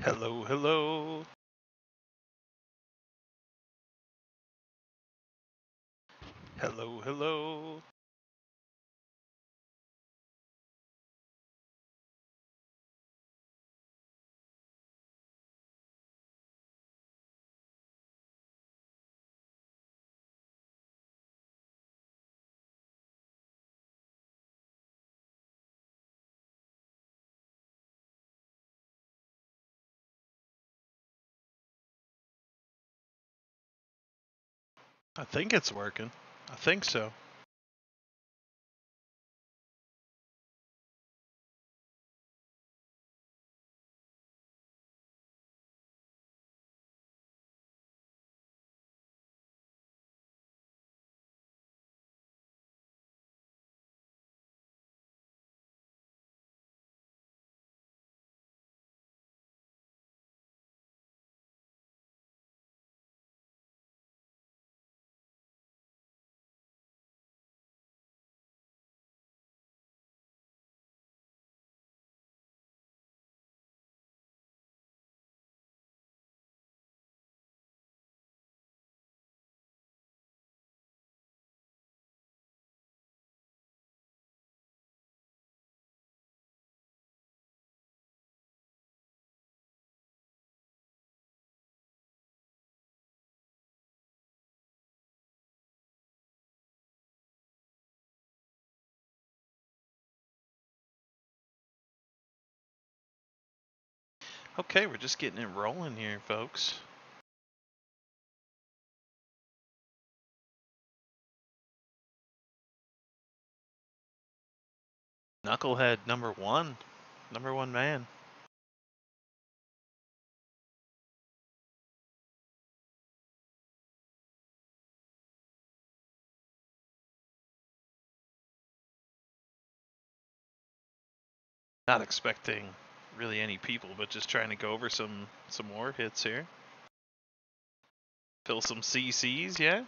Hello, hello. Hello, hello. I think it's working. I think so. Okay, we're just getting it rolling here, folks. Knucklehead number one. Number one man. Not expecting really any people, but just trying to go over some more hits here. Fill some CCs, yeah?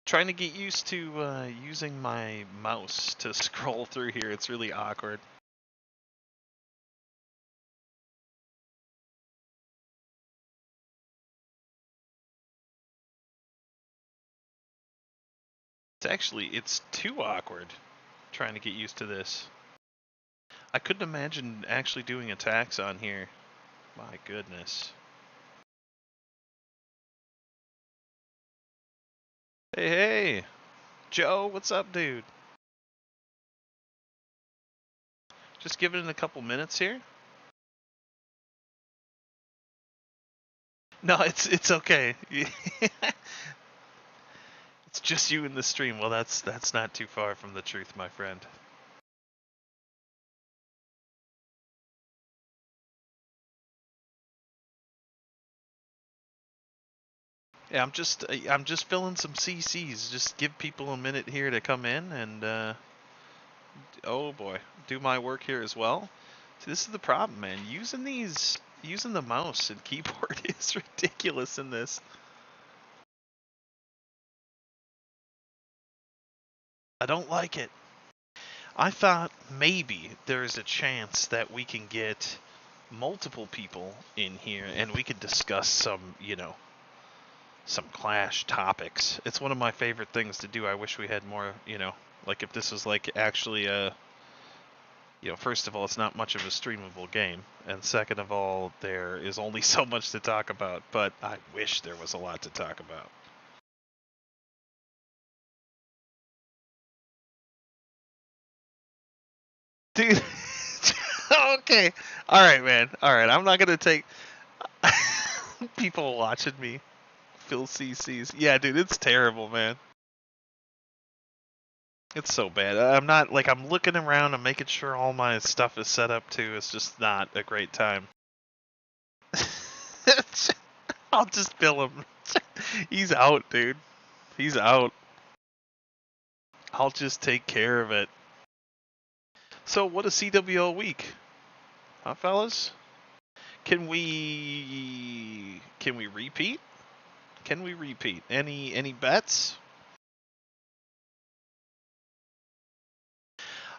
Trying to get used to using my mouse to scroll through here. It's really awkward. It's too awkward trying to get used to this. I couldn't imagine actually doing attacks on here. My goodness. Hey, hey! Joe, what's up, dude? Just give it a couple minutes here. No, it's okay. It's just you in the stream. Well, that's not too far from the truth, my friend. Yeah, I'm just filling some CCs. Just give people a minute here to come in and oh boy, do my work here as well. See, this is the problem, man. Using the mouse and keyboard is ridiculous in this. I don't like it. I thought maybe there is a chance that we can get multiple people in here and we could discuss some Clash topics. It's one of my favorite things to do. I wish we had more, like if this was like actually first of all, it's not much of a streamable game, and second of all, there is only so much to talk about, but I wish there was a lot to talk about. Dude, okay. All right, man. All right, I'm not going to take people watching me fill CCs. Yeah, dude, it's terrible, man. It's so bad. I'm looking around and making sure all my stuff is set up too. It's just not a great time. I'll just fill him. He's out, dude. He's out. I'll just take care of it. So, what a CWO week, huh, fellas? Can we repeat? Can we repeat? Any bets?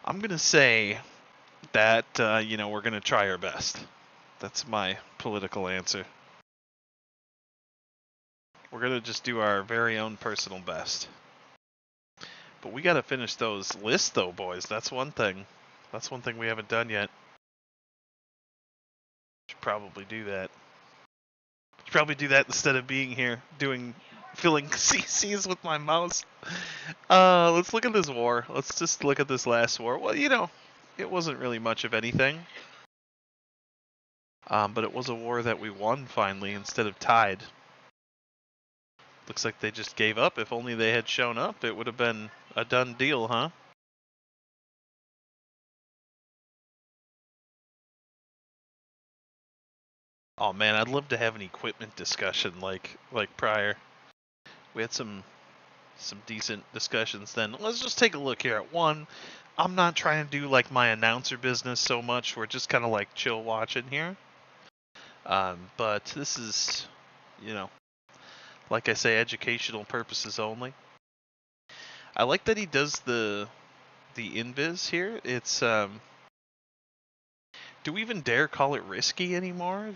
I'm gonna say that, you know, we're going to try our best. That's my political answer. We're going to just do our very own personal best. But we got to finish those lists, though, boys. That's one thing. That's one thing we haven't done yet. Should probably do that. Should probably do that instead of being here filling CCs with my mouse. Let's look at this war. Let's just look at this last war. Well, you know, it wasn't really much of anything. But it was a war that we won finally instead of tied. Looks like they just gave up. If only they had shown up, it would have been a done deal, huh? Oh man, I'd love to have an equipment discussion like prior. We had some decent discussions then. Let's just take a look here at one. I'm not trying to do like my announcer business so much. We're just kind of like chill watching here. But this is, you know, like I say, educational purposes only. I like that he does the invis here. It's do we even dare call it risky anymore?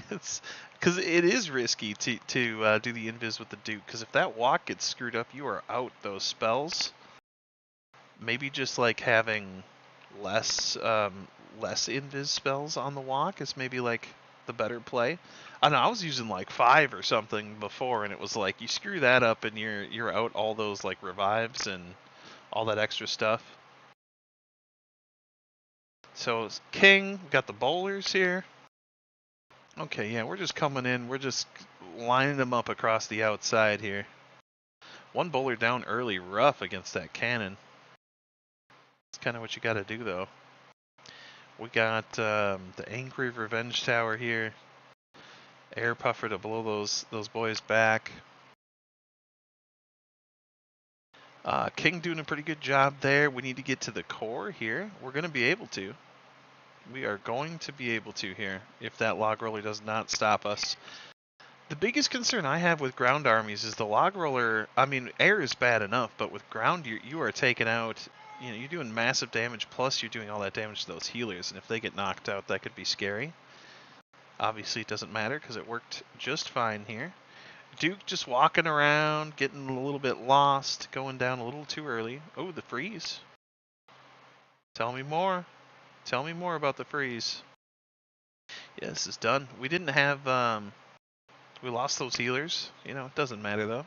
It's because it is risky to do the invis with the Duke. Because if that walk gets screwed up, you are out those spells. Maybe just like having less invis spells on the walk is maybe like the better play. I don't know, I was using like 5 or something before, and it was like you screw that up and you're out all those like revives and all that extra stuff. So King, got the bowlers here. Okay, yeah, we're just coming in. We're just lining them up across the outside here. One bowler down early, rough against that cannon. That's kind of what you got to do, though. We got the Angry Revenge Tower here. Air Puffer to blow those boys back. King doing a pretty good job there. We need to get to the core here. We're going to be able to. We are going to be able to here if that log roller does not stop us. The biggest concern I have with ground armies is the log roller. I mean, air is bad enough, but with ground, you are taking out. You know, you're doing massive damage. Plus, you're doing all that damage to those healers, and if they get knocked out, that could be scary. Obviously, it doesn't matter because it worked just fine here. Duke just walking around, getting a little bit lost, going down a little too early. Oh, the freeze. Tell me more. Tell me more about the freeze. Yeah, this is done. We didn't have, we lost those healers. You know, it doesn't matter though.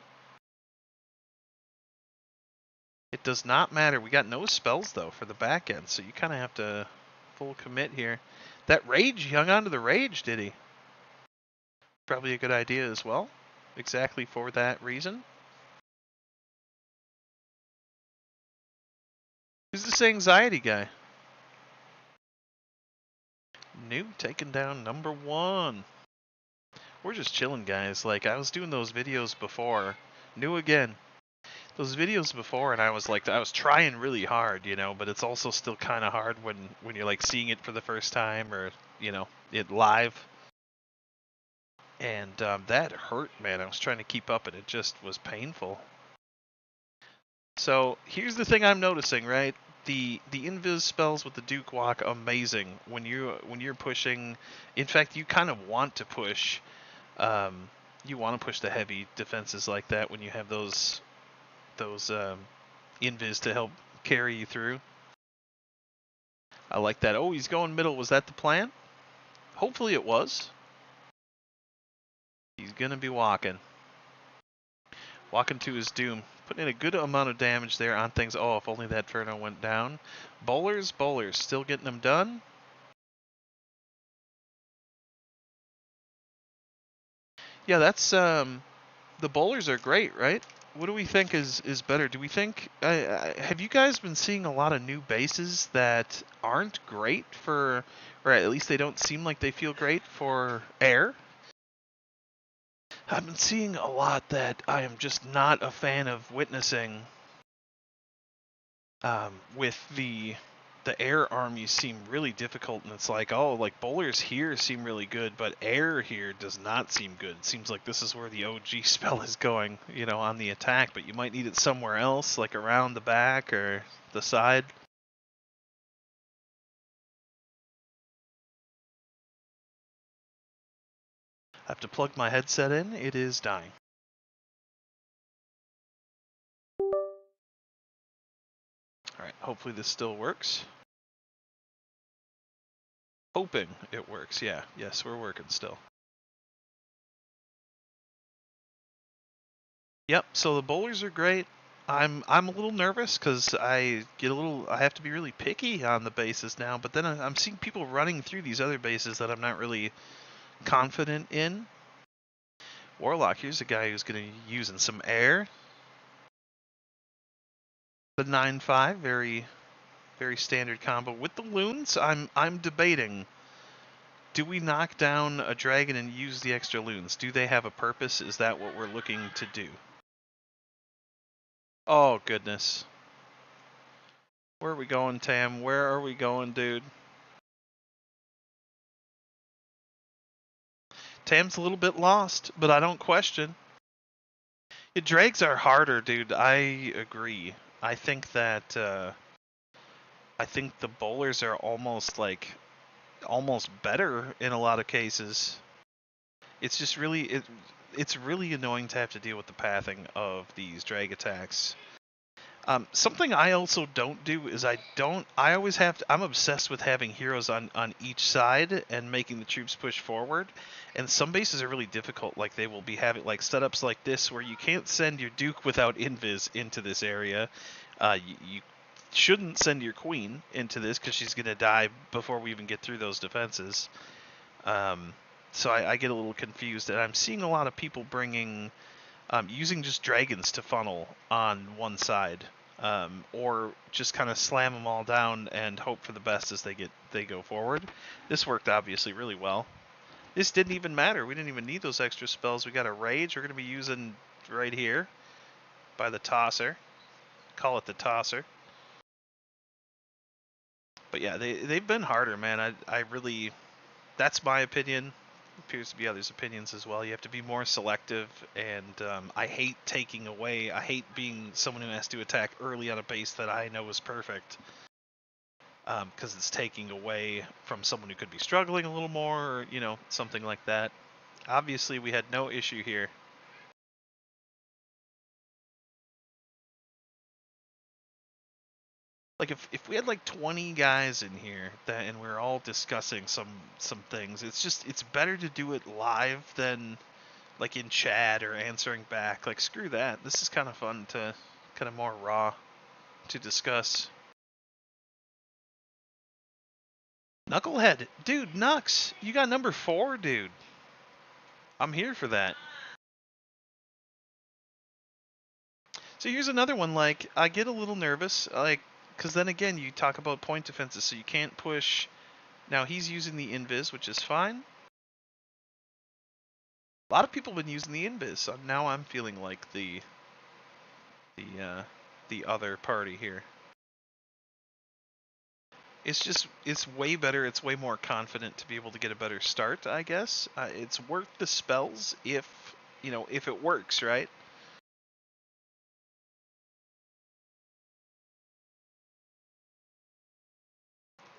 It does not matter. We got no spells though for the back end, so you kind of have to full commit here. That rage, he hung on to the rage, did he? Probably a good idea as well. Exactly for that reason. Who's this anxiety guy? New taking down number 1. We're just chilling, guys. Like, I was doing those videos before. New again. Those videos before, and I was like, I was trying really hard, you know, but it's also still kind of hard when you're like seeing it for the first time, or, you know, it live. And that hurt, man. I was trying to keep up, and it just was painful. So here's the thing I'm noticing, right? The invis spells with the Duke Walk, amazing. When you're pushing, in fact, you kind of want to push. You want to push the heavy defenses like that when you have those invis to help carry you through. I like that. Oh, he's going middle. Was that the plan? Hopefully it was. He's gonna be walking to his doom. Putting in a good amount of damage there on things. Oh, if only that Inferno went down. Bowlers, still getting them done. Yeah, that's the bowlers are great, right? What do we think is better? Do we think have you guys been seeing a lot of new bases that aren't great for, or at least they don't seem like they feel great for air? I've been seeing a lot that I am just not a fan of witnessing. With the air armies seem really difficult, and it's like, oh, like bowlers here seem really good, but air here does not seem good. It seems like this is where the OG spell is going, you know, on the attack, but you might need it somewhere else, like around the back or the side. Have to plug my headset in. It is dying. Alright, hopefully this still works. Hoping it works, yeah. Yes, we're working still. Yep, so the bowlers are great. I'm a little nervous because I have to be really picky on the bases now, but then I'm seeing people running through these other bases that I'm not really confident in. Warlock, here's a guy who's going to be using some air. The 9-5, very standard combo. With the loons, I'm debating, do we knock down a dragon and use the extra loons? Do they have a purpose? Is that what we're looking to do? Oh, goodness. Where are we going, Tam? Where are we going, dude? Tam's a little bit lost, but I don't question. Yeah, drags are harder, dude. I agree. I think that I think the bowlers are almost better in a lot of cases. It's just really it's really annoying to have to deal with the pathing of these drag attacks. Something I also don't do is I always have to, I'm obsessed with having heroes on each side and making the troops push forward. And some bases are really difficult, like they will be having like setups like this where you can't send your Duke without invis into this area. You shouldn't send your Queen into this because she's going to die before we even get through those defenses. So I get a little confused, and I'm seeing a lot of people bringing using just dragons to funnel on one side, or just kind of slam them all down and hope for the best as they go forward. This worked obviously really well. This didn't even matter. We didn't even need those extra spells. We got a rage we're going to be using right here by the tosser. Call it the tosser. But yeah, they've been harder, man. I really, that's my opinion. Appears to be others' opinions as well. You have to be more selective, and I hate taking away. I hate being someone who has to attack early on a base that I know is perfect, because it's taking away from someone who could be struggling a little more, or something like that. Obviously, we had no issue here. Like if we had like 20 guys in here and we're all discussing some things, it's better to do it live than like in chat or answering back. Like screw that. This is kind of fun to kind of more raw to discuss. Knucklehead, dude, Nux, you got number 4, dude. I'm here for that. So here's another one. Like I get a little nervous, like because then again you talk about point defenses, so you can't push. Now he's using the invis, which is fine. A lot of people have been using the invis, so now I'm feeling like the other party here. It's way better. It's way more confident to be able to get a better start, I guess. It's worth the spells if it works, right?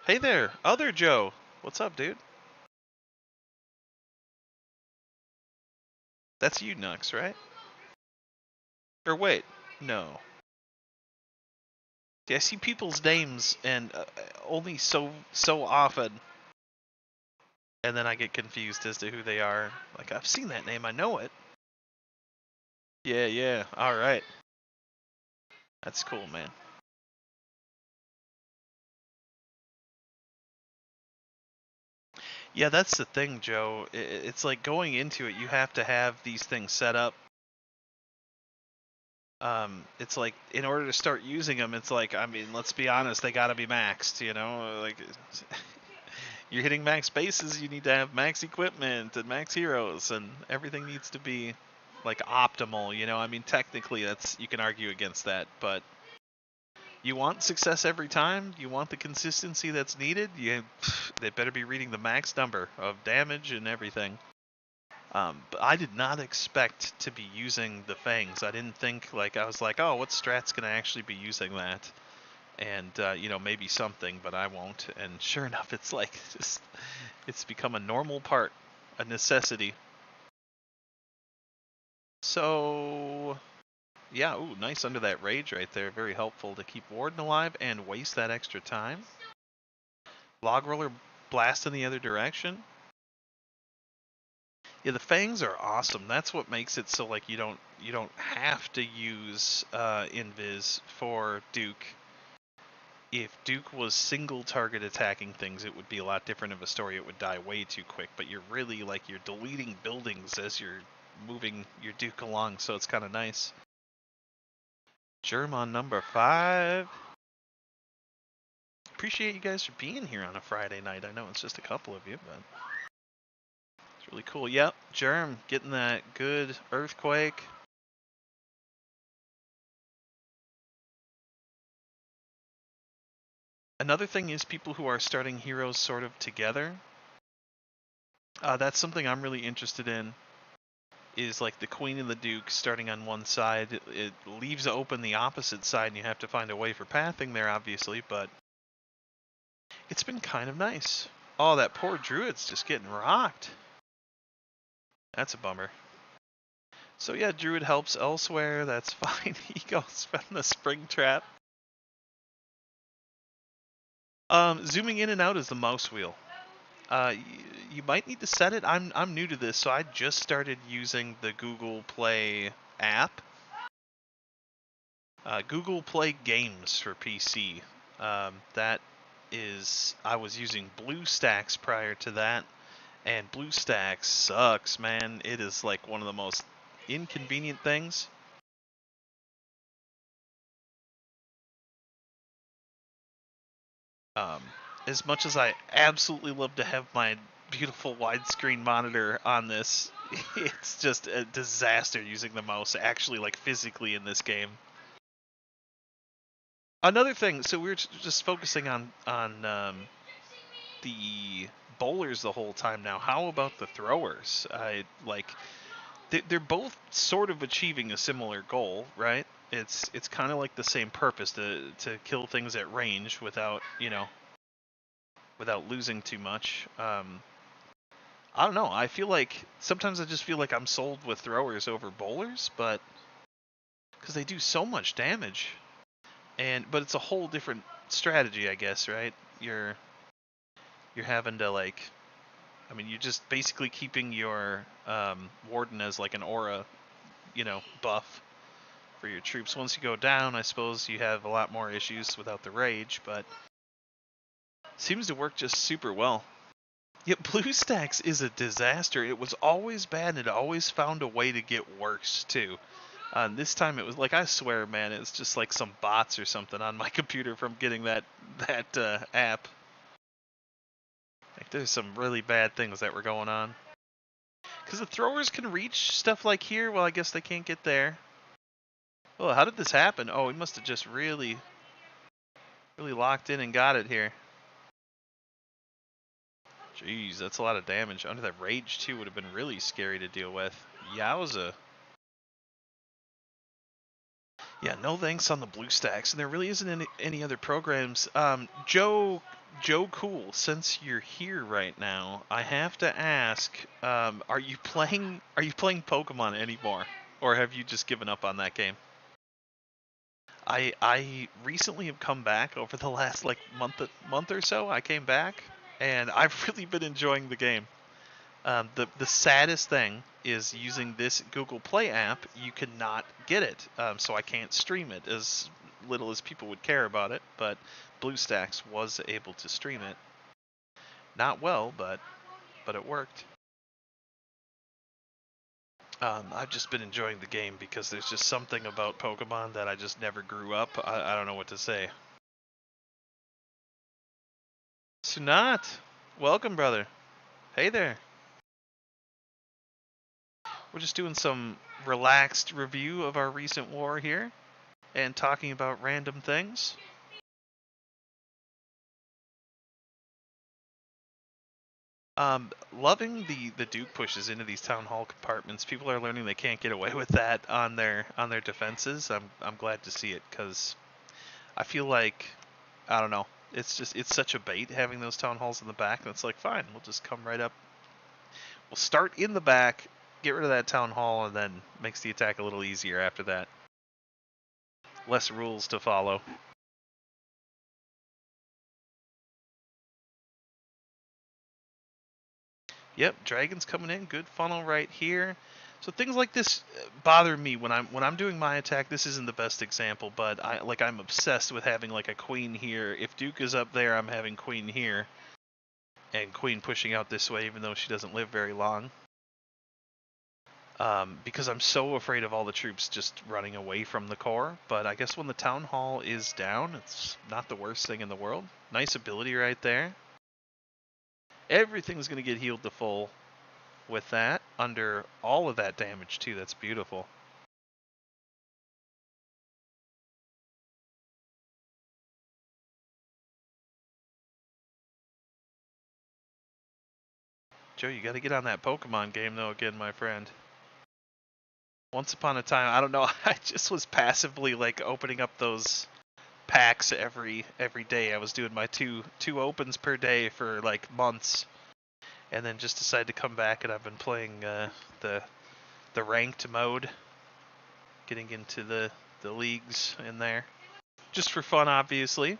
Hey there, other Joe. What's up, dude? That's you, Nux, right? Or wait, no. See, I see people's names and only so often, and then I get confused as to who they are. Like I've seen that name, I know it. Yeah. All right. That's cool, man. Yeah, that's the thing, Joe. It's like going into it, you have to have these things set up. It's like in order to start using them, it's like, I mean, let's be honest, they gotta be maxed, Like, you're hitting max bases, you need to have max equipment and max heroes, and everything needs to be like optimal, I mean, technically, you can argue against that, but you want success every time. You want the consistency that's needed. They better be reading the max number of damage and everything. But I did not expect to be using the fangs. I didn't think, I was like, oh, what strat's gonna actually be using that? And maybe something, but I won't. And sure enough, it's like it's become a normal part, a necessity. So, yeah, ooh, nice under that rage right there. Very helpful to keep Warden alive and waste that extra time. Log Roller blast in the other direction. Yeah, the fangs are awesome. That's what makes it so like you don't have to use invis for Duke. If Duke was single target attacking things, it would be a lot different of a story. It would die way too quick, but you're really like you're deleting buildings as you're moving your Duke along, so it's kind of nice. Germ on number 5. Appreciate you guys for being here on a Friday night. I know it's just a couple of you, but it's really cool. Yep, Germ getting that good earthquake. Another thing is people who are starting heroes sort of together. That's something I'm really interested in. Is like the Queen and the Duke starting on one side. It leaves open the opposite side, and you have to find a way for pathing there, obviously, but it's been kind of nice. Oh, that poor Druid's just getting rocked. That's a bummer. So yeah, Druid helps elsewhere. That's fine. He goes from the spring trap. Zooming in and out is the mouse wheel. You might need to set it. I'm new to this, so I just started using the Google Play app. Google Play Games for PC. That is, I was using BlueStacks prior to that, and BlueStacks sucks, man. It is like one of the most inconvenient things. As much as I absolutely love to have my beautiful widescreen monitor on this, it's just a disaster using the mouse actually like physically in this game. Another thing, so we were just focusing on the bowlers the whole time now. How about the throwers? They're both sort of achieving a similar goal, right? It's kind of like the same purpose to kill things at range without without losing too much. I don't know. I feel like sometimes I just feel like I'm sold with throwers over bowlers, but because they do so much damage, but it's a whole different strategy, I guess, right? You're having to like, I mean, you're just basically keeping your warden as like an aura, buff for your troops. Once you go down, I suppose you have a lot more issues without the rage, but seems to work just super well. Yeah, BlueStacks is a disaster. It was always bad, and it always found a way to get worse, too. This time it was like, I swear, man, it's just like some bots or something on my computer from getting that app. Like, there's some really bad things that were going on. Because the throwers can reach stuff like here. Well, I guess they can't get there. Oh, how did this happen? Oh, we must have just really locked in and got it here. Jeez, that's a lot of damage. Under that rage, too, would have been really scary to deal with. Yowza. Yeah, no thanks on the BlueStacks, and there really isn't any other programs. Joe Cool, since you're here right now, I have to ask, are you playing Pokemon anymore, or have you just given up on that game? I recently have come back over the last like month or so. I came back, and I've really been enjoying the game. The saddest thing is using this Google Play app, you cannot get it, so I can't stream it as little as people would care about it, but BlueStacks was able to stream it. Not well, but it worked. I've just been enjoying the game because there's just something about Pokemon that I just never grew up. I don't know what to say. Sunat, welcome, brother. Hey there. We're just doing some relaxed review of our recent war here and talking about random things. Loving the Duke pushes into these town hall compartments. People are learning they can't get away with that on their defenses. I'm glad to see it because I feel like, I don't know, it's such a bait having those town halls in the back. And it's like, fine, we'll just come right up. We'll start in the back, get rid of that town hall, and then makes the attack a little easier after that. Less rules to follow. Yep, dragons coming in, good funnel right here. So things like this bother me when I'm doing my attack. This isn't the best example, but I'm obsessed with having like a queen here. If Duke is up there, I'm having queen here, and queen pushing out this way, even though she doesn't live very long. Because I'm so afraid of all the troops just running away from the core. But I guess when the town hall is down, it's not the worst thing in the world. Nice ability right there. Everything's gonna get healed to full with that, under all of that damage too. That's beautiful. Joe, you got to get on that Pokemon game though again, my friend. Once upon a time, I don't know, I just was passively like opening up those packs every day. I was doing my two opens per day for like months, and then just decided to come back, and I've been playing the ranked mode, getting into the leagues in there, just for fun, obviously.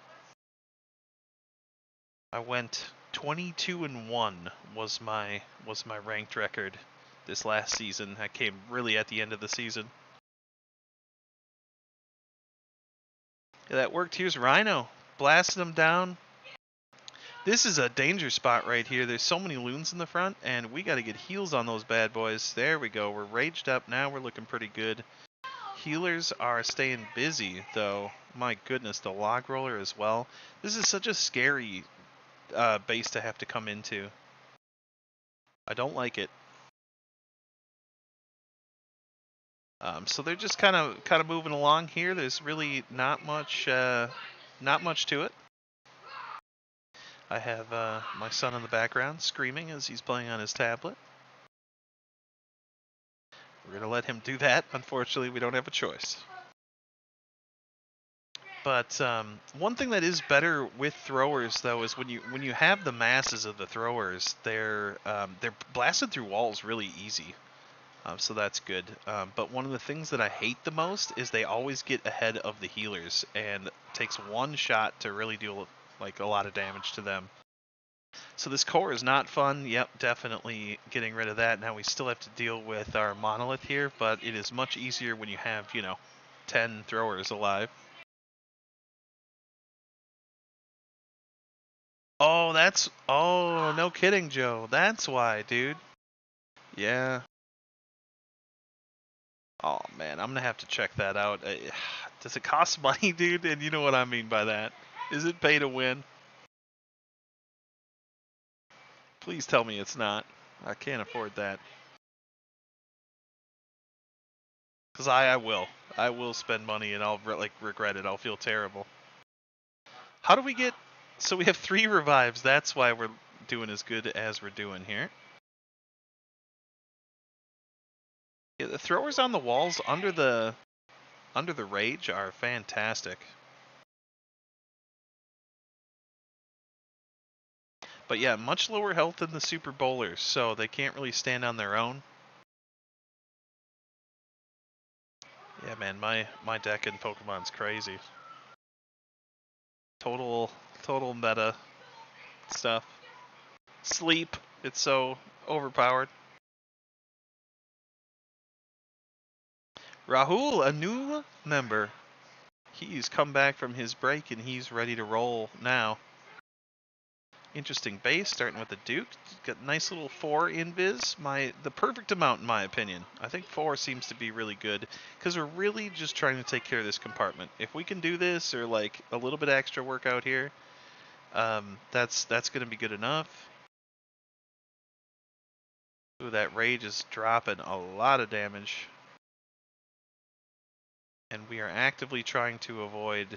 I went 22-1 was my ranked record this last season. I came really at the end of the season. Yeah, that worked. Here's Rhino blasting him down. This is a danger spot right here. There's so many loons in the front, and we got to get heals on those bad boys. There we go. We're raged up now. We're looking pretty good. Healers are staying busy, though. My goodness, the log roller as well. This is such a scary base to have to come into. I don't like it. So they're just kind of moving along here. There's really not much to it. I have my son in the background screaming as he's playing on his tablet. We're gonna let him do that. Unfortunately, we don't have a choice. But one thing that is better with throwers, though, is when you have the masses of the throwers, they're blasted through walls really easy. So that's good. But one of the things that I hate the most is they always get ahead of the healers, and it takes one shot to really do like a lot of damage to them. So this core is not fun. Yep, definitely getting rid of that. Now we still have to deal with our monolith here, but it is much easier when you have, 10 throwers alive. Oh, no kidding, Joe. That's why, dude. Yeah. Oh man, I'm gonna have to check that out. Does it cost money, dude? And you know what I mean by that. Is it pay to win? Please tell me it's not. I can't afford that. Cause I will. I will spend money and I'll regret it. I'll feel terrible. How do we get? So we have 3 revives. That's why we're doing as good as we're doing here. Yeah, the throwers on the walls under the rage are fantastic. But yeah, much lower health than the super bowlers, so they can't really stand on their own. Yeah, man, my deck in Pokemon's crazy. Total meta stuff. Sleep, it's so overpowered. Rahul, a new member. He's come back from his break and he's ready to roll now. Interesting base, starting with the Duke. Got a nice little 4 invis. The perfect amount in my opinion. I think 4 seems to be really good because we're really just trying to take care of this compartment. If we can do this or like a little bit extra work out here, that's going to be good enough. Ooh, that rage is dropping a lot of damage. And we are actively trying to avoid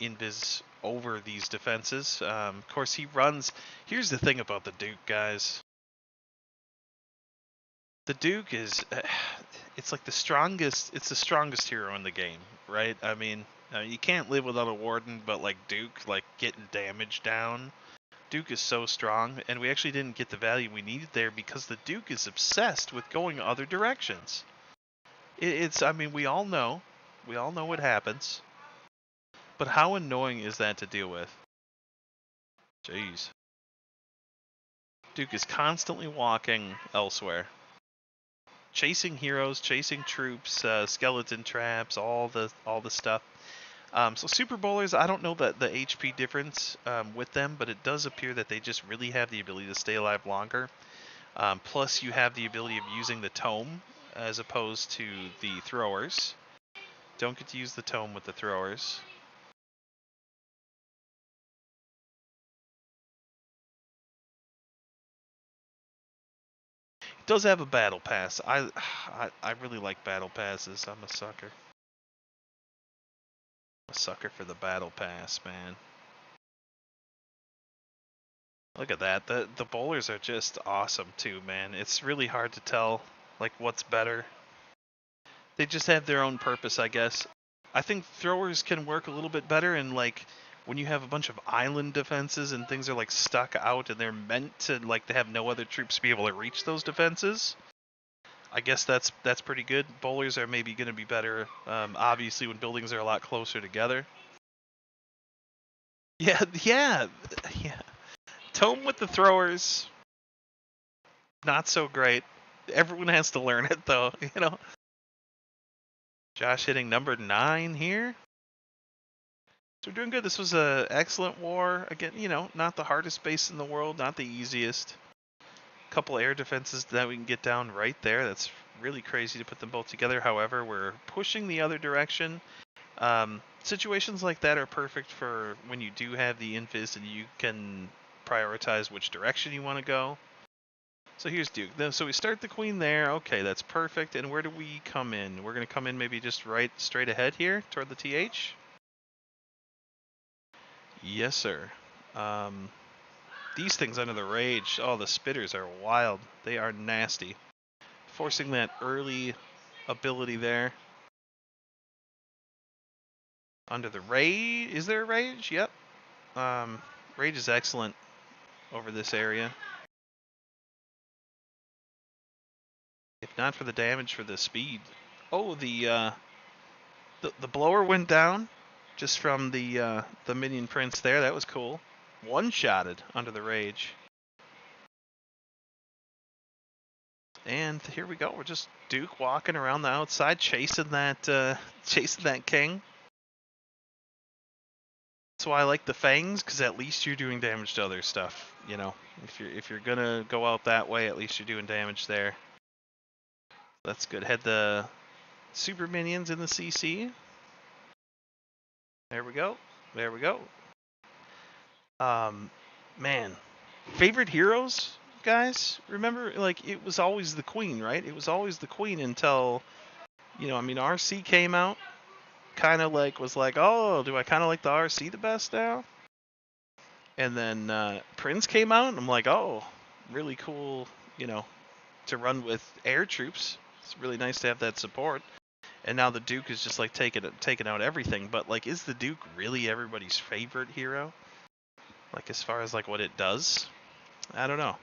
invis over these defenses. Of course, he runs. Here's the thing about the Duke, guys. The Duke is, it's like the strongest. It's the strongest hero in the game, right? I mean, you can't live without a Warden, but like Duke, like getting damage down. Duke is so strong, and we actually didn't get the value we needed there because the Duke is obsessed with going other directions. I mean, we all know what happens, but how annoying is that to deal with? Jeez. Duke is constantly walking elsewhere. Chasing heroes, chasing troops, skeleton traps, all the stuff. So Super Bowlers, I don't know the HP difference with them, but it does appear that they just really have the ability to stay alive longer. Plus, you have the ability of using the tome as opposed to the throwers. Don't get to use the tome with the throwers. It does have a battle pass. I really like battle passes. I'm a sucker. A sucker for the battle pass, man. Look at that. The bowlers are just awesome too, man. It's really hard to tell like what's better. They just have their own purpose, I guess. I think throwers can work a little bit better in like when you have a bunch of island defenses and things are like stuck out and they're meant to like to have no other troops be able to reach those defenses. I guess that's pretty good. Bowlers are maybe going to be better, obviously, when buildings are a lot closer together. Yeah, yeah, yeah. Tome with the throwers, not so great. Everyone has to learn it, though, you know. Josh hitting number 9 here. So we're doing good. This was an excellent war. Again, you know, not the hardest base in the world, not the easiest. Couple air defenses that we can get down right there. That's really crazy to put them both together. However, we're pushing the other direction. Situations like that are perfect for when you do have the invis and you can prioritize which direction you want to go. So here's Duke. So we start the queen there. Okay, that's perfect. And where do we come in? We're going to come in maybe just right straight ahead here toward the TH. Yes, sir. These things under the rage. Oh, the spitters are wild. They are nasty. Forcing that early ability there. Under the rage. Is there a rage? Yep. Rage is excellent over this area. If not for the damage, for the speed. Oh, the blower went down just from the minion prince there. That was cool. One-shotted under the rage. And here we go. We're just Duke walking around the outside, chasing that king. That's why I like the fangs, because at least you're doing damage to other stuff. You know, if you're gonna go out that way, at least you're doing damage there. That's good. Had the super minions in the CC. There we go. There we go. Man, favorite heroes, guys? Remember, like, it was always the queen, right? It was always the queen until, you know, I mean, RC came out. Kind of like was like, oh, do I kind of like the RC the best now? And then Prince came out, and I'm like, oh, really cool, you know, to run with air troops. It's really nice to have that support. And now the Duke is just like taking out everything. But like, is the Duke really everybody's favorite hero? Like as far as like what it does, I don't know.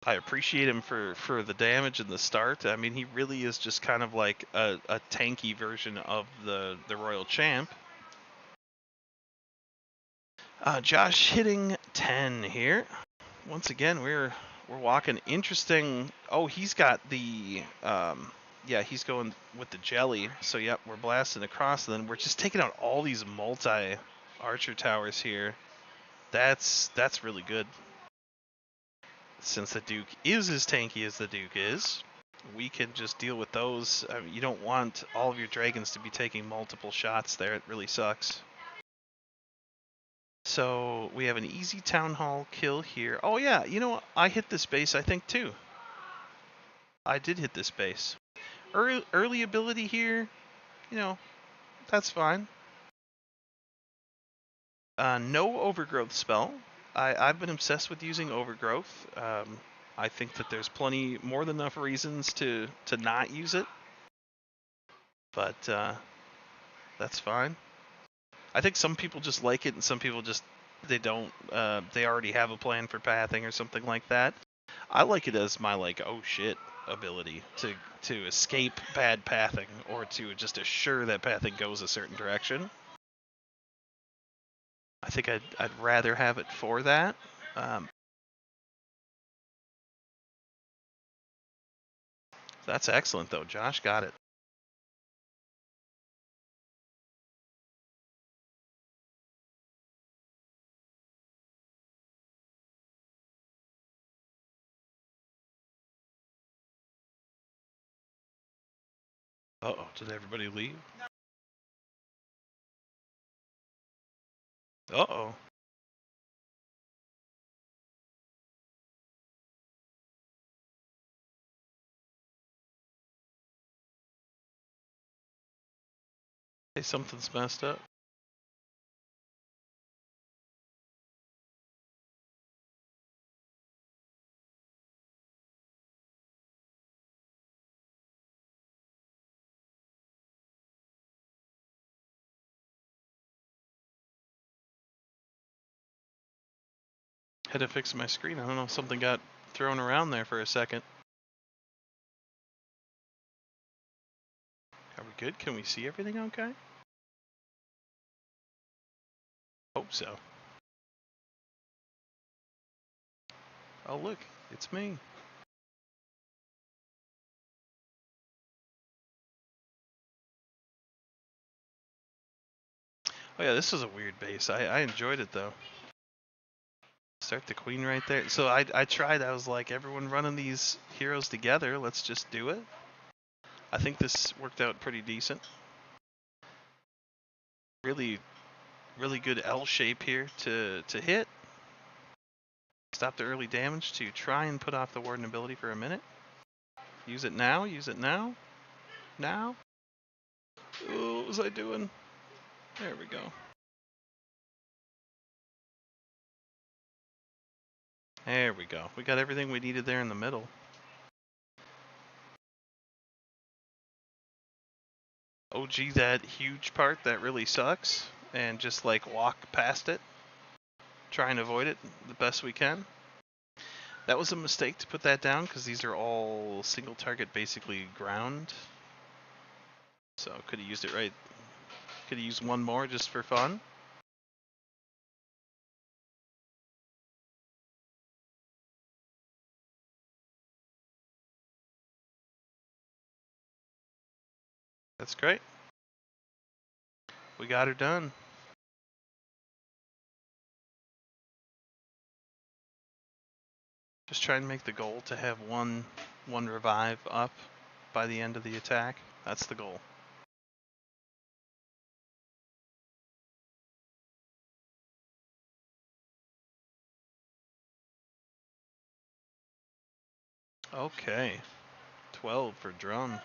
I appreciate him for the damage in the start. I mean, he really is just kind of like a tanky version of the Royal Champ. Josh hitting 10 here. Once again, we're walking interesting. Oh, he's got the yeah, he's going with the jelly. So yep, we're blasting across, and then we're just taking out all these multi archer towers here. That's really good. Since the Duke is as tanky as the Duke is, we can just deal with those. I mean, you don't want all of your dragons to be taking multiple shots there. It really sucks. So we have an easy town hall kill here. Oh yeah, you know, I hit this base, I think, too. I did hit this base. Early ability here, you know, that's fine. No overgrowth spell. I've been obsessed with using overgrowth. I think that there's more than enough reasons to not use it. But that's fine. I think some people just like it and some people just they don't, they already have a plan for pathing or something like that. I like it as my like, oh shit ability to escape bad pathing or to just assure that pathing goes a certain direction. I think I'd rather have it for that. Um, that's excellent though. Josh got it. Uh-oh, did everybody leave? Uh-oh. Hey, something's messed up. Had to fix my screen. I don't know, something got thrown around there for a second. Are we good? Can we see everything okay? Hope so. Oh look, it's me. Oh yeah, this is a weird base. I enjoyed it though. Start the queen right there. So I tried, I was like, everyone running these heroes together, let's just do it. I think this worked out pretty decent. Really, really good L shape here to hit. Stop the early damage to try and put off the Warden ability for a minute. Use it now, use it now. Now. Oh, what was I doing? There we go. There we go. We got everything we needed there in the middle. Oh gee, that huge part that really sucks. And just like walk past it. Try and avoid it the best we can. That was a mistake to put that down because these are all single target, basically ground. So could have used it right. Could have used one more just for fun. That's great. We got her done. Just try and make the goal to have one revive up by the end of the attack. That's the goal. Okay. 12 for drum.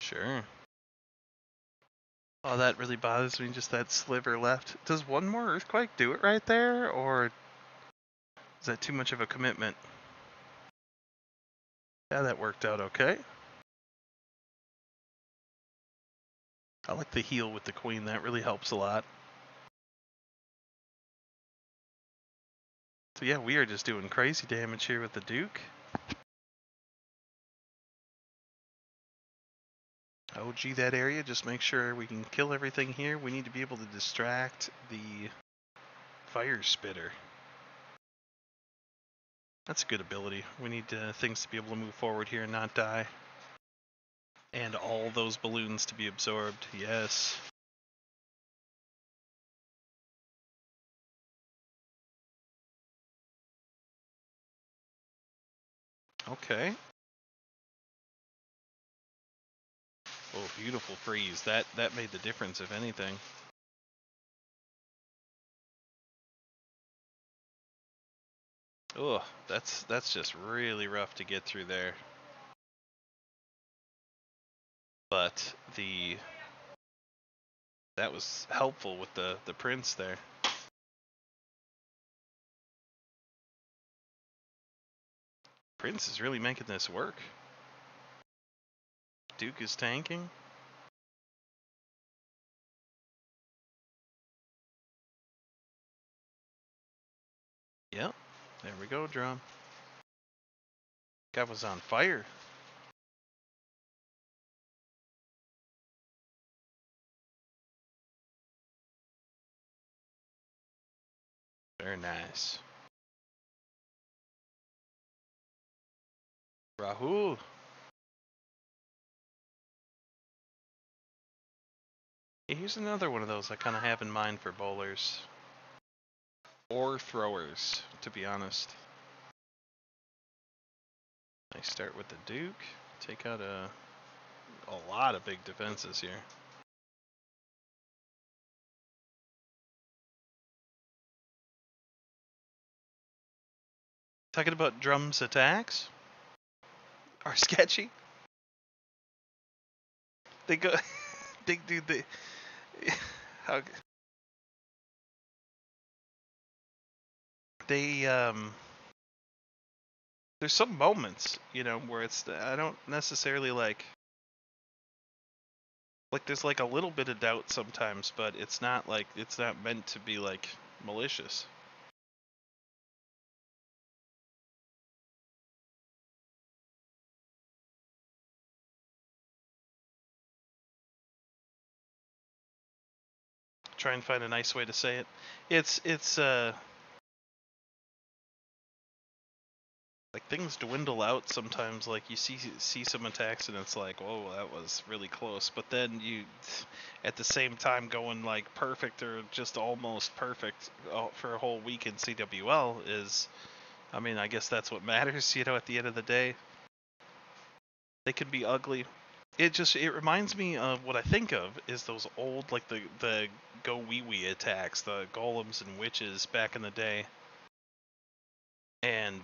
Sure. Oh, that really bothers me, just that sliver left. Does one more earthquake do it right there, or is that too much of a commitment? Yeah, that worked out okay. I like the heal with the queen, that really helps a lot. So yeah, we are just doing crazy damage here with the Duke. Oh gee, that area, just make sure we can kill everything here. We need to be able to distract the fire spitter. That's a good ability. We need things to be able to move forward here and not die. And all those balloons to be absorbed, yes. Okay. Oh, beautiful freeze. That made the difference, if anything. Oh, that's just really rough to get through there. But that was helpful with the prince there. Prince is really making this work. Duke is tanking. Yep. There we go, drum. Guy was on fire. Very nice. Rahul. Here's another one of those I kind of have in mind for bowlers. Or throwers, to be honest. I start with the Duke. Take out a lot of big defenses here. Talking about drums attacks are sketchy. They go, they how, they there's some moments, you know, where it's I don't necessarily like there's like a little bit of doubt sometimes, but it's not meant to be like malicious. Try and find a nice way to say it. It's like things dwindle out sometimes. Like you see some attacks and it's like, oh, that was really close. But then you, at the same time, going like perfect or just almost perfect for a whole week in CWL is, I mean, I guess that's what matters. You know, at the end of the day, they can be ugly. It reminds me of what I think of is those old like the go wee wee attacks, the golems and witches back in the day, and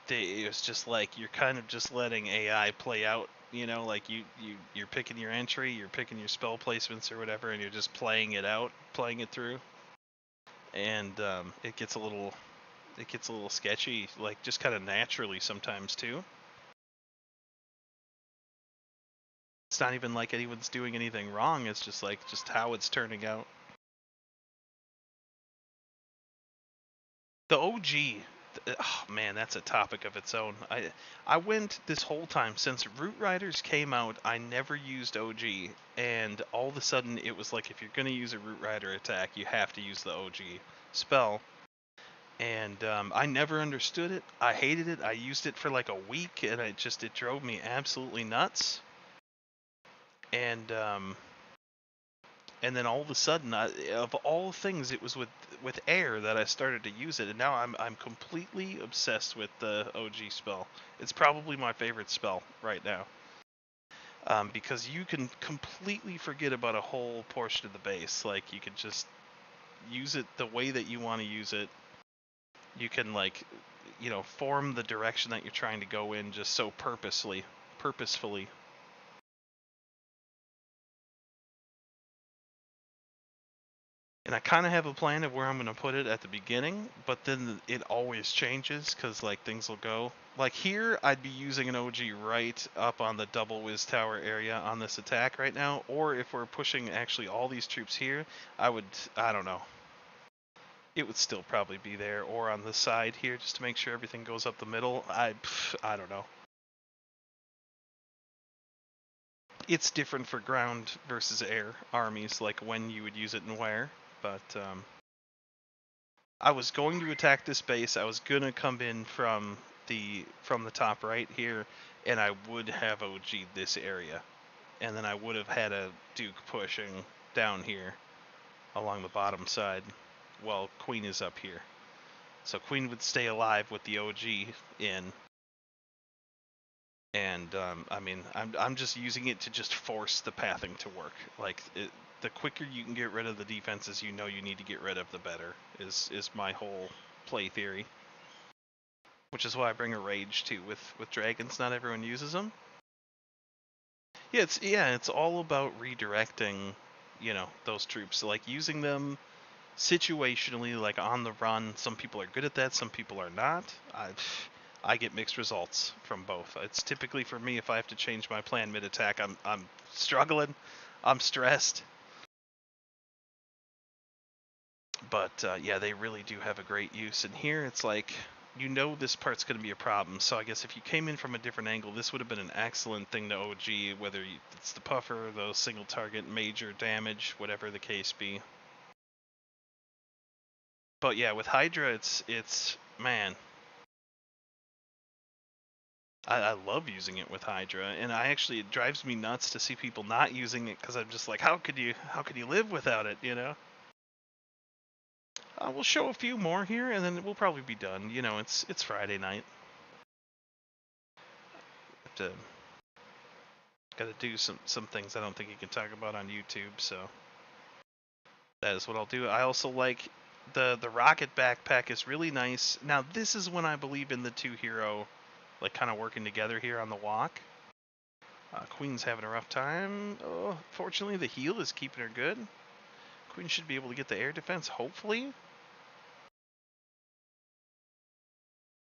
it was just like you're kind of just letting AI play out, you know, like you're picking your entry, you're picking your spell placements or whatever, and you're just playing it out, playing it through, and it gets a little sketchy, like just kind of naturally sometimes too. It's not even like anyone's doing anything wrong. It's just like just how it's turning out. The OG, oh man, that's a topic of its own. I went this whole time since Root Riders came out. I never used OG, and all of a sudden it was like if you're gonna use a Root Rider attack, you have to use the OG spell. And I never understood it. I hated it. I used it for like a week, and it drove me absolutely nuts. And then all of a sudden, of all things, it was with air that I started to use it, and now I'm completely obsessed with the OG spell. It's probably my favorite spell right now, because you can completely forget about a whole portion of the base. Like you can just use it the way that you want to use it. You can like, you know, form the direction that you're trying to go in just so purposefully. And I kind of have a plan of where I'm going to put it at the beginning, but then it always changes because like things will go. Like here, I'd be using an OG right up on the double whiz tower area on this attack right now, or if we're pushing actually all these troops here, I don't know. It would still probably be there, or on the side here just to make sure everything goes up the middle. I don't know. It's different for ground versus air armies, like when you would use it and where, but I was going to attack this base. I was gonna come in from the top right here, and I would have OG'd this area, and then I would have had a Duke pushing down here along the bottom side, while Queen is up here. So Queen would stay alive with the OG in, and I mean I'm just using it to just force the pathing to work. Like the quicker you can get rid of the defenses you need to get rid of, the better is my whole play theory. Which is why I bring a rage too with dragons. Not everyone uses them. Yeah, it's all about redirecting, you know, those troops. Like using them situationally, like on the run. Some people are good at that. Some people are not. I get mixed results from both. It's typically for me, if I have to change my plan mid-attack, I'm struggling, I'm stressed. But yeah, they really do have a great use. And here it's like, you know this part's going to be a problem. So I guess if you came in from a different angle, this would have been an excellent thing to OG, whether it's the puffer, the single target, major damage, whatever the case be. But yeah, with Hydra, it's man, I love using it with Hydra, and it drives me nuts to see people not using it, because I'm just like, how could you live without it, you know? We'll show a few more here, and then we'll probably be done. You know, it's Friday night. Have to gotta do some things I don't think you can talk about on YouTube, so that is what I'll do. I also like the rocket backpack is really nice. Now this is when I believe in the two hero, like, kind of working together here on the walk. Queen's having a rough time. Oh, fortunately the heal is keeping her good. Queen should be able to get the air defense, hopefully.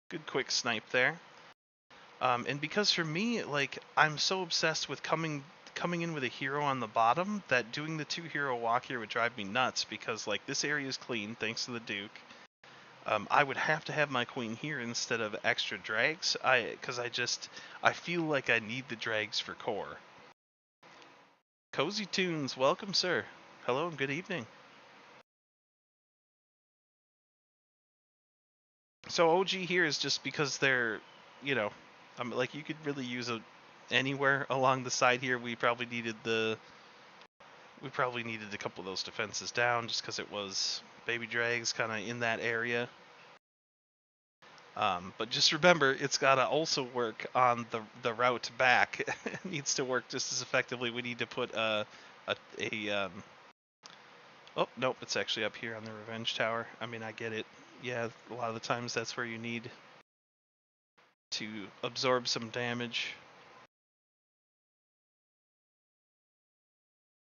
Good quick snipe there. And because for me, like, I'm so obsessed with coming in with a hero on the bottom that doing the two hero walk here would drive me nuts, because like this area is clean thanks to the Duke. I would have to have my queen here instead of extra drags. Because I feel like I need the drags for core. Cozy Tunes, welcome sir. Hello and good evening. So OG here is just because they're, you know, like, you could really use a anywhere along the side here. We probably needed a couple of those defenses down, just because it was baby drags kind of in that area. But just remember, it's got to also work on the route back. It needs to work just as effectively. We need to put oh nope, it's actually up here on the Revenge Tower. I mean, I get it. Yeah, a lot of the times that's where you need to absorb some damage.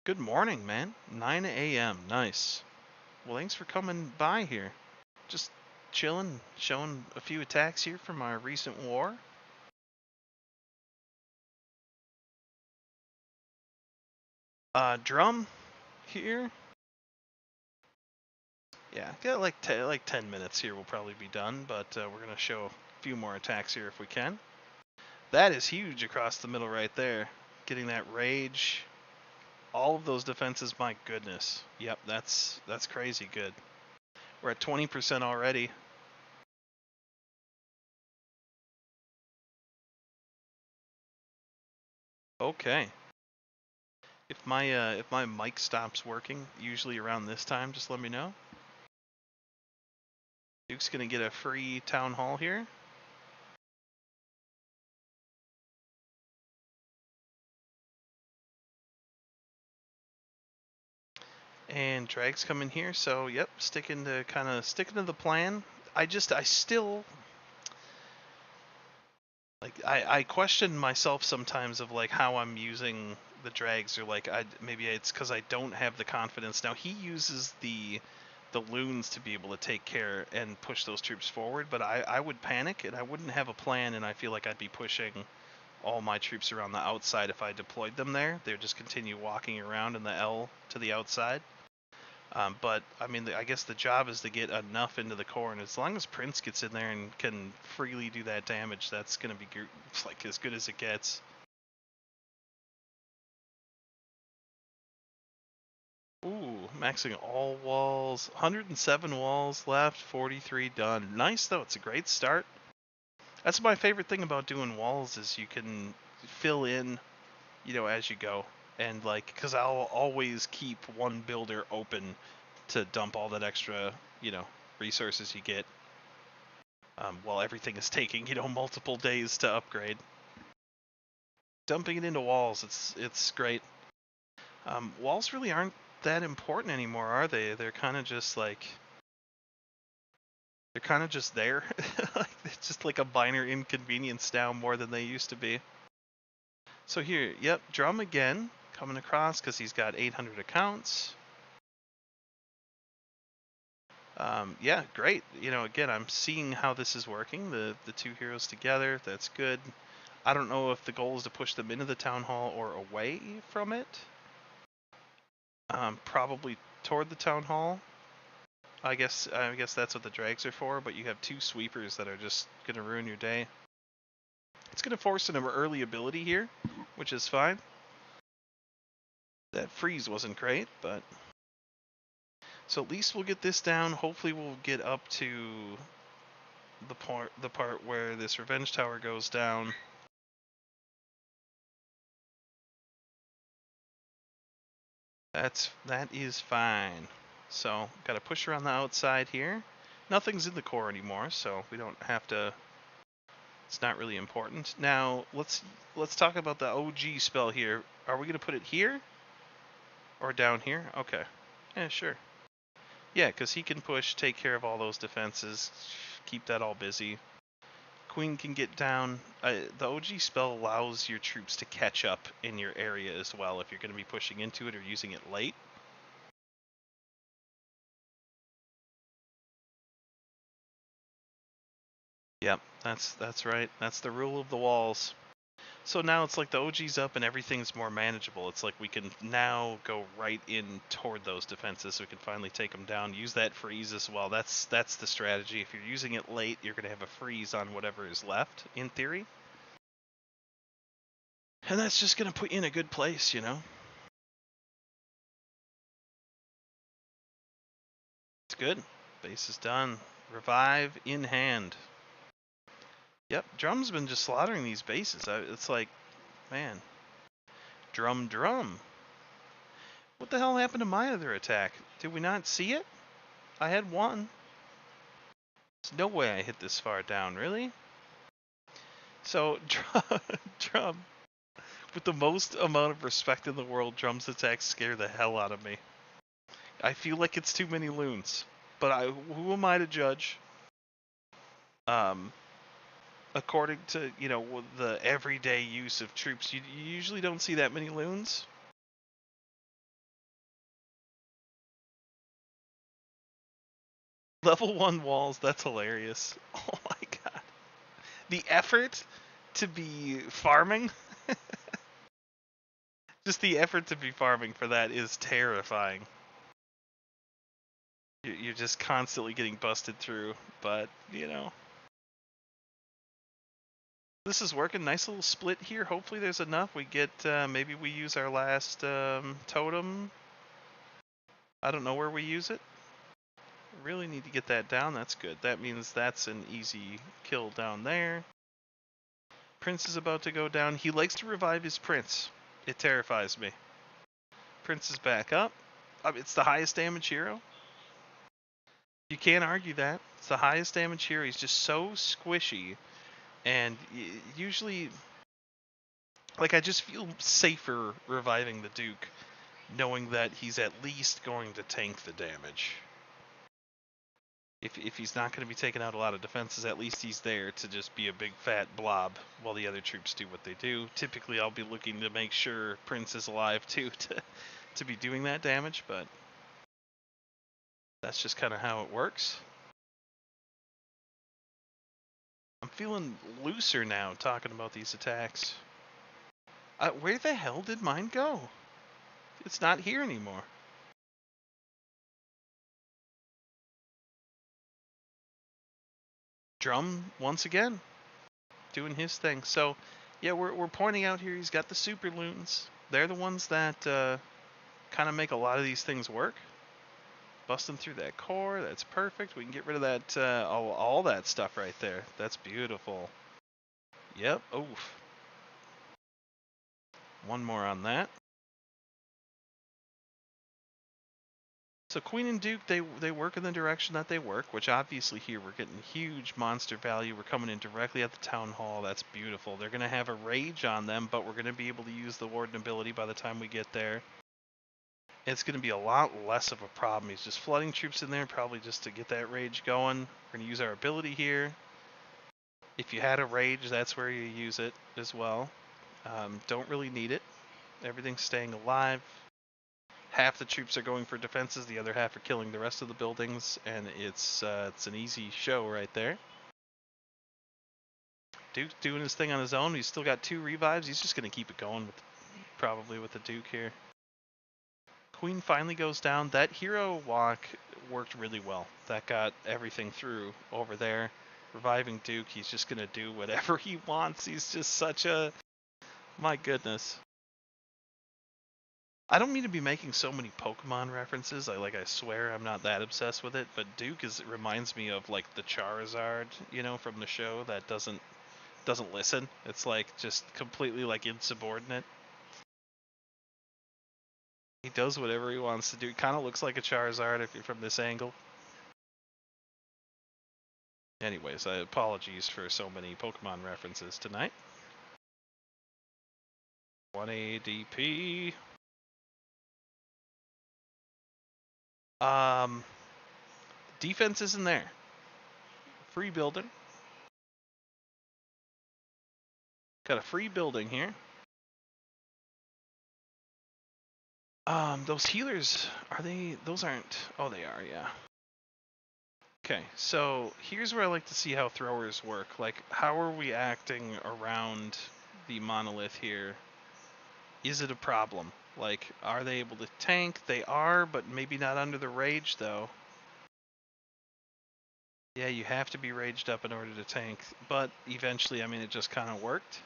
Good morning, man. 9 a.m. Nice. Well, thanks for coming by here. Just chilling, showing a few attacks here from our recent war. Drum here. Yeah, got like 10 minutes here. We'll probably be done, but we're gonna show a few more attacks here if we can. That is huge across the middle right there. Getting that rage. All of those defenses, my goodness. Yep, that's crazy good. We're at 20% already. Okay. If my mic stops working, usually around this time, just let me know. Duke's gonna get a free town hall here. And Drag's coming here, so yep, sticking to the plan. I still, like, I question myself sometimes of like how I'm using the drags, or like maybe it's because I don't have the confidence. Now he uses the loons to be able to take care and push those troops forward, but I would panic and I wouldn't have a plan, and I feel like I'd be pushing all my troops around the outside if I deployed them there. They would just continue walking around in the L to the outside. But I mean, I guess the job is to get enough into the core, and as long as Prince gets in there and can freely do that damage, that's going to be like as good as it gets. Ooh, maxing all walls. 107 walls left, 43 done. Nice though, it's a great start. That's my favorite thing about doing walls, is you can fill in, you know, as you go. And like, because I'll always keep one builder open to dump all that extra, you know, resources you get, while everything is taking, you know, multiple days to upgrade. Dumping it into walls, it's great. Walls really aren't that important anymore, are they? They're kind of just like, they're kind of just there. It's just like a minor inconvenience now, more than they used to be. So here, yep, Drum again, coming across because he's got 800 accounts. Yeah, great. You know, again, I'm seeing how this is working. The two heroes together. That's good. I don't know if the goal is to push them into the town hall or away from it. Probably toward the town hall. I guess that's what the drags are for. But you have two sweepers that are just gonna ruin your day. It's gonna force an early ability here, which is fine. That freeze wasn't great, but so at least we'll get this down. Hopefully, we'll get up to the part where this revenge tower goes down. That is fine. So got to push around the outside here. Nothing's in the core anymore, so we don't have to. It's not really important. Now let's talk about the OG spell here. Are we gonna put it here or down here? Okay. Yeah, sure. Yeah, because he can push, take care of all those defenses, keep that all busy. Queen can get down. The OG spell allows your troops to catch up in your area as well if you're going to be pushing into it or using it late. Yep, that's right. That's the rule of the walls. So now it's like the OG's up and everything's more manageable. It's like we can now go right in toward those defenses so we can finally take them down. Use that freeze as well. That's the strategy. If you're using it late, you're going to have a freeze on whatever is left, in theory. And that's just going to put you in a good place, you know? It's good. Base is done. Revive in hand. Yep, Drum's been just slaughtering these bases. It's like, man. Drum. What the hell happened to my other attack? Did we not see it? I had one. There's no way I hit this far down, really? So, Drum, with the most amount of respect in the world, Drum's attacks scare the hell out of me. I feel like it's too many loons. But who am I to judge? According to, you know, the everyday use of troops, you usually don't see that many loons. Level 1 walls, that's hilarious. Oh my god. The effort to be farming, just the effort to be farming for that is terrifying. You're just constantly getting busted through, but, you know. This is working. Nice little split here. Hopefully there's enough. We get, maybe we use our last totem. I don't know where we use it. Really need to get that down. That's good. That means that's an easy kill down there. Prince is about to go down. He likes to revive his prince. It terrifies me. Prince is back up. It's the highest damage hero. You can't argue that. It's the highest damage hero. He's just so squishy. And usually, like, I just feel safer reviving the Duke, knowing that he's at least going to tank the damage. If he's not going to be taking out a lot of defenses, at least he's there to just be a big fat blob while the other troops do what they do. Typically, I'll be looking to make sure Prince is alive too to be doing that damage, but that's just kind of how it works. I'm feeling looser now talking about these attacks. Where the hell did mine go? It's not here anymore. Drum once again, doing his thing. So, yeah, we're pointing out here he's got the super loons. They're the ones that kind of make a lot of these things work. Busting through that core, that's perfect. We can get rid of that all that stuff right there. That's beautiful. Yep. Oof. One more on that. So Queen and Duke, they work in the direction that they work, which obviously here we're getting huge monster value. We're coming in directly at the town hall. That's beautiful. They're going to have a rage on them, but we're going to be able to use the warden ability by the time we get there. It's going to be a lot less of a problem. He's just flooding troops in there, probably just to get that rage going. We're going to use our ability here. If you had a rage, that's where you use it as well. Don't really need it. Everything's staying alive. half the troops are going for defenses, the other half are killing the rest of the buildings, and it's an easy show right there. Duke doing his thing on his own. He's still got 2 revives. He's just going to keep it going with probably with the Duke here. Queen finally goes down. That hero walk worked really well. That got everything through over there. Reviving Duke, he's just going to do whatever he wants. He's just such a... My goodness. I don't mean to be making so many Pokemon references. I swear I'm not that obsessed with it, but Duke reminds me of like the Charizard, you know, from the show that doesn't listen. It's like just completely like insubordinate. He does whatever he wants to do. He kind of looks like a Charizard if you're from this angle. Anyways, apologies for so many Pokemon references tonight. 1 ADP. Defense isn't there. Free building. Got a free building here. Those healers, are they, those aren't, oh they are, yeah. Okay, so here's where I like to see how throwers work. Like, how are we acting around the monolith here? Is it a problem? Like, are they able to tank? They are, but maybe not under the rage, though. Yeah, you have to be raged up in order to tank, but eventually, I mean, it just kind of worked.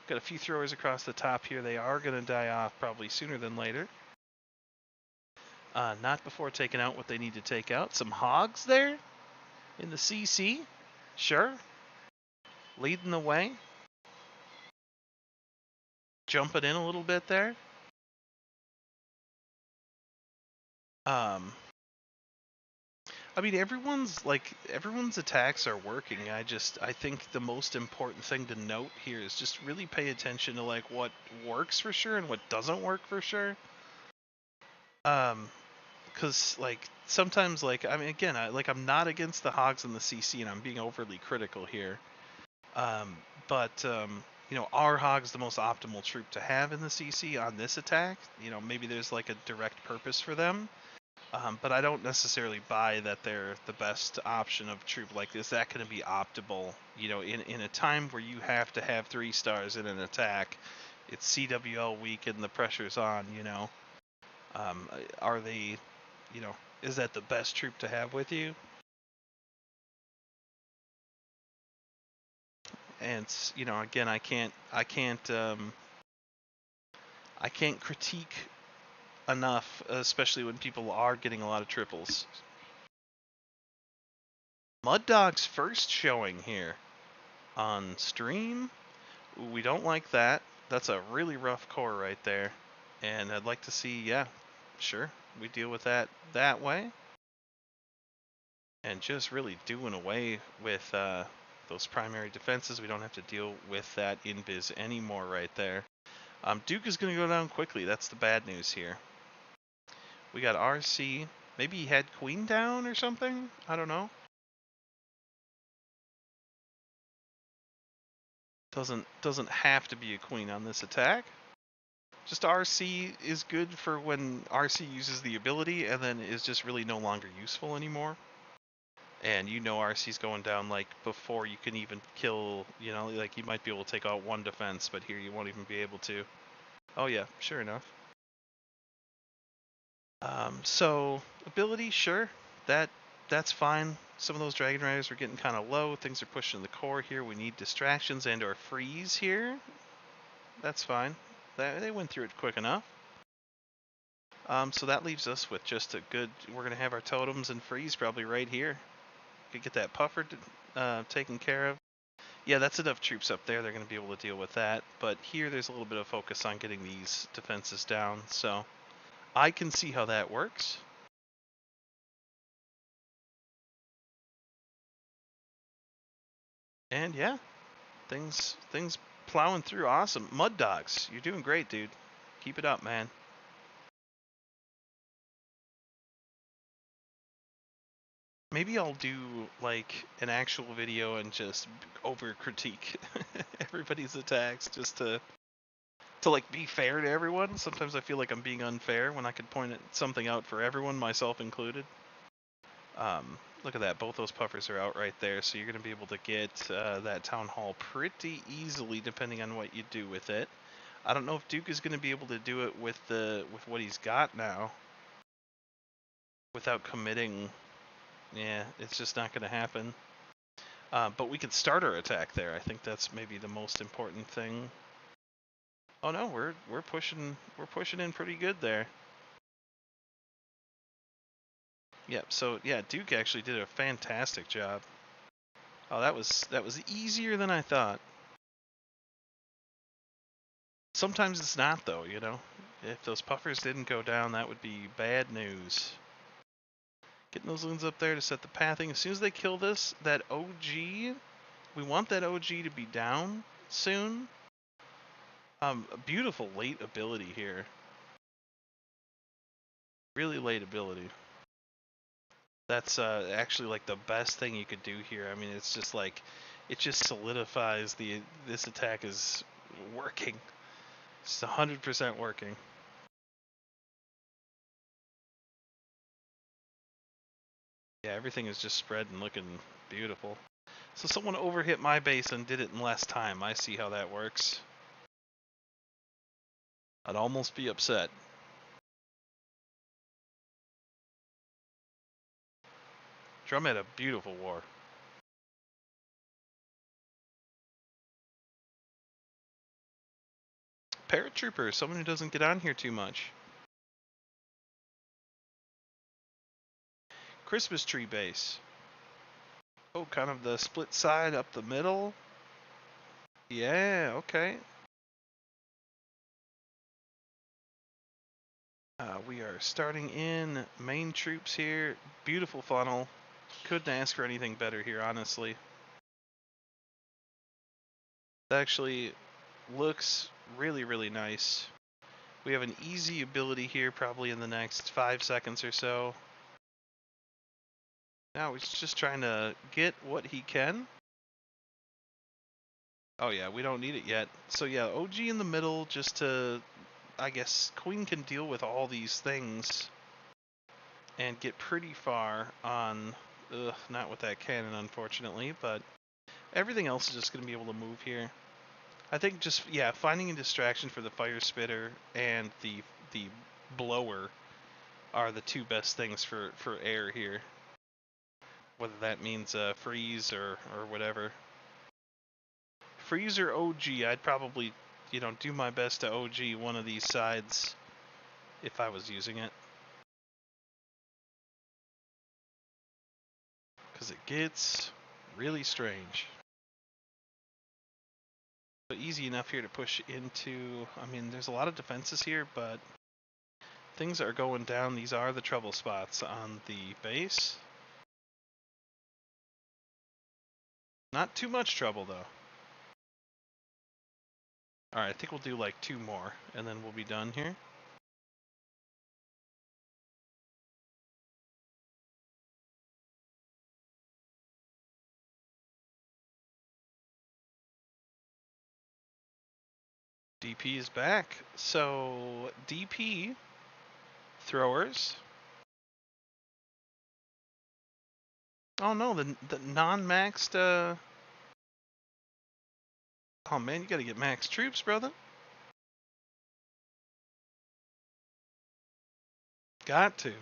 Got a few throwers across the top here. They are going to die off probably sooner than later. Not before taking out what they need to take out. Some hogs there in the CC. Sure. Leading the way. Jumping in a little bit there. I mean, everyone's attacks are working. I think the most important thing to note here is just really pay attention to like what works for sure and what doesn't work for sure. Because like sometimes like I mean again I'm not against the hogs and the CC and I'm being overly critical here. But you know, are hogs the most optimal troop to have in the CC on this attack? You know, maybe there's like a direct purpose for them. But I don't necessarily buy that they're the best option of troop. Like, is that going to be optimal? You know, in a time where you have to have 3 stars in an attack, it's CWL week and the pressure's on, you know. Are they, you know, is that the best troop to have with you? And you know, again, I can't critique enough, especially when people are getting a lot of triples. Mud Dog's first showing here on stream. We don't like that. That's a really rough core right there. And I'd like to see, yeah, sure, we deal with that way. And just really doing away with those primary defenses. We don't have to deal with that invis anymore right there. Duke is going to go down quickly. That's the bad news here. We got RC. Maybe he had Queen down or something? I don't know. Doesn't have to be a Queen on this attack. Just RC is good for when RC uses the ability and then is just really no longer useful anymore. And you know RC's going down like before you can even kill, you know, like you might be able to take out 1 defense, but here you won't even be able to. Oh yeah, sure enough. So ability, sure, that's fine. Some of those Dragon Riders are getting kind of low. Things are pushing the core here. We need distractions and or freeze here. That's fine. They went through it quick enough. So that leaves us with just a good... We're going to have our totems and freeze probably right here. Could get that puffer taken care of. Yeah, that's enough troops up there. They're going to be able to deal with that. But here there's a little bit of focus on getting these defenses down. So I can see how that works. And yeah, things plowing through. Awesome. Mud Dogs, you're doing great, dude. Keep it up, man. Maybe I'll do like an actual video and just over critique everybody's attacks just to to like be fair to everyone. Sometimes I feel like I'm being unfair when I could point something out for everyone, myself included. Look at that, both those puffers are out right there, so you're going to be able to get that town hall pretty easily depending on what you do with it. I don't know if Duke is going to be able to do it with what he's got now without committing. Yeah, it's just not going to happen. But we could start our attack there. I think that's maybe the most important thing. Oh no, we're pushing in pretty good there. Yep. So yeah, Duke actually did a fantastic job. Oh, that was easier than I thought. Sometimes it's not though, you know. If those puffers didn't go down, that would be bad news. Getting those loons up there to set the pathing. As soon as they kill this, that OG, we want that OG to be down soon. A beautiful late ability here. Really late ability. That's actually like the best thing you could do here. I mean, it's just like, it just solidifies this attack is working. It's 100% working. Yeah, everything is just spread and looking beautiful. So someone overhit my base and did it in less time. I see how that works. I'd almost be upset. Drum had a beautiful war. Paratrooper, someone who doesn't get on here too much. Christmas tree base. Oh, kind of the split side up the middle. Yeah, okay. We are starting in main troops here. Beautiful funnel. Couldn't ask for anything better here, honestly. It actually looks really, really nice. We have an easy ability here probably in the next 5 seconds or so. Now he's just trying to get what he can. Oh yeah, we don't need it yet. So yeah, OG in the middle just to, I guess, Queen can deal with all these things and get pretty far on, not with that cannon unfortunately, but everything else is just going to be able to move here. I think just, yeah, finding a distraction for the fire spitter and the blower are the two best things for air here. Whether that means freeze or whatever. Freeze or OG, I'd probably, you know, do my best to OG one of these sides if I was using it. Because it gets really strange. But easy enough here to push into, I mean, there's a lot of defenses here, but things are going down. These are the trouble spots on the base. Not too much trouble, though. Alright, I think we'll do like 2 more, and then we'll be done here. DP is back. So, DP, throwers. Oh no, the non-maxed, oh man, you gotta get max troops, brother. Got to.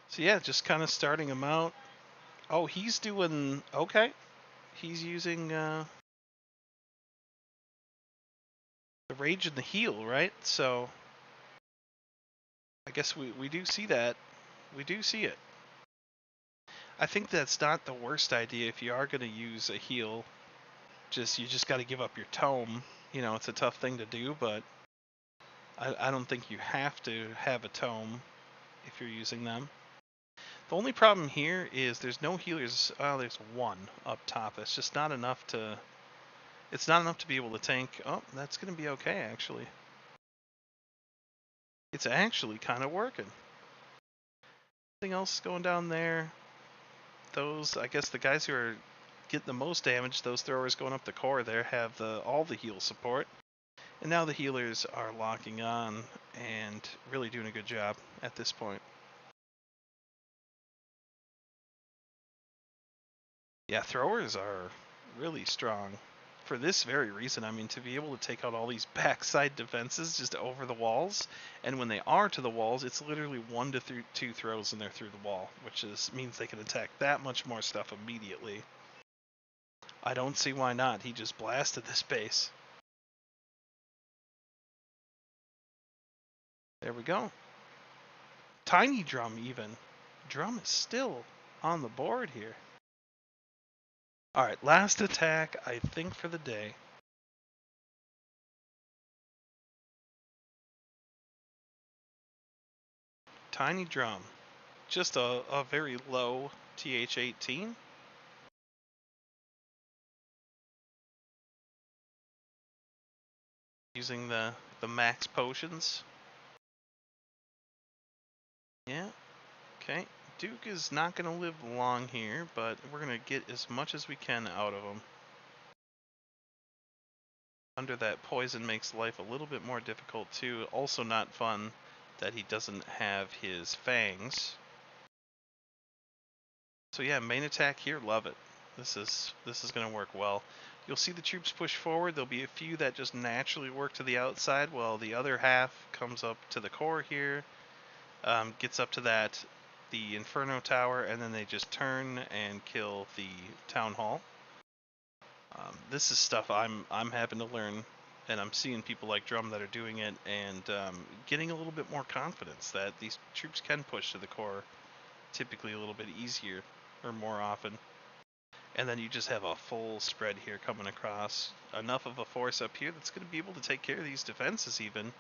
So yeah, just kind of starting him out. Oh, he's doing, okay. He's using, the rage and the heal, right? So, I guess we do see that. We do see it. I think that's not the worst idea if you are going to use a heal. You just got to give up your tome. You know, it's a tough thing to do, but I don't think you have to have a tome if you're using them. The only problem here is there's no healers. Oh, there's one up top. It's just not enough to. It's not enough to be able to tank. Oh, that's going to be okay actually. It's actually kind of working. Anything else going down there? Those, I guess, the guys who are getting the most damage, those throwers going up the core there, have all the heal support. And now the healers are locking on and really doing a good job at this point. Yeah, throwers are really strong for this very reason. I mean, to be able to take out all these backside defenses just over the walls, and when they are to the walls, it's literally 1 to 2 throws and they're through the wall, which means they can attack that much more stuff immediately. I don't see why not. He just blasted this base. There we go. Tiny Drum even. Drum is still on the board here. Alright, last attack, I think, for the day. Tiny Drum. Just a very low TH18. Using the max potions. Yeah, okay. Duke is not going to live long here, but we're going to get as much as we can out of him. Under that poison makes life a little bit more difficult too. Also not fun that he doesn't have his fangs. So yeah, main attack here, love it. This is going to work well. You'll see the troops push forward. There'll be a few that just naturally work to the outside, while the other half comes up to the core here, gets up to the Inferno Tower, and then they just turn and kill the Town Hall. This is stuff I'm having to learn, and I'm seeing people like Drum that are doing it, and getting a little bit more confidence that these troops can push to the core, typically a little bit easier or more often. And then you just have a full spread here coming across. Enough of a force up here that's going to be able to take care of these defenses even.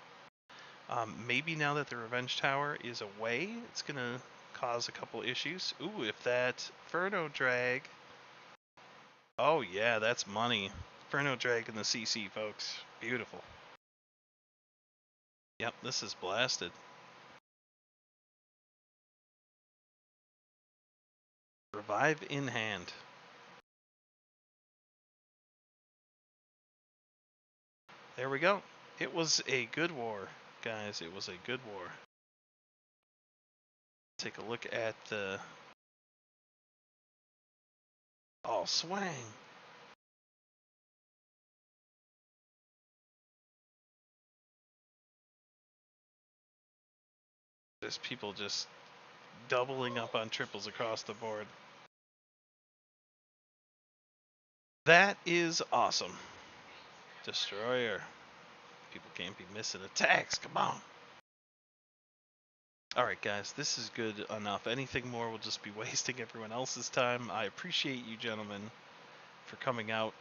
Maybe now that the Revenge Tower is away, it's going to cause a couple issues. Ooh, if that Inferno Drag... Oh yeah, that's money. Inferno Drag in the CC, folks. Beautiful. Yep, this is blasted. Revive in hand. There we go. It was a good war, guys. It was a good war. Take a look at the... Oh, swang. There's people just doubling up on triples across the board. That is awesome. Destroyer. People can't be missing attacks. Come on. Alright guys, this is good enough. Anything more will just be wasting everyone else's time. I appreciate you gentlemen for coming out,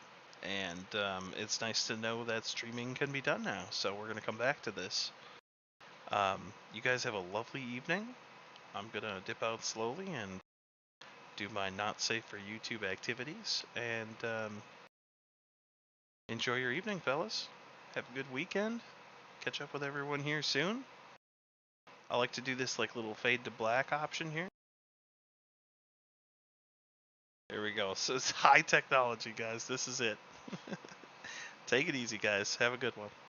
and it's nice to know that streaming can be done now, so we're going to come back to this. You guys have a lovely evening. I'm going to dip out slowly and do my not safe for YouTube activities, and enjoy your evening, fellas. Have a good weekend. Catch up with everyone here soon. I like to do this like little fade to black option here. There we go. So it's high technology, guys. This is it. Take it easy, guys. Have a good one.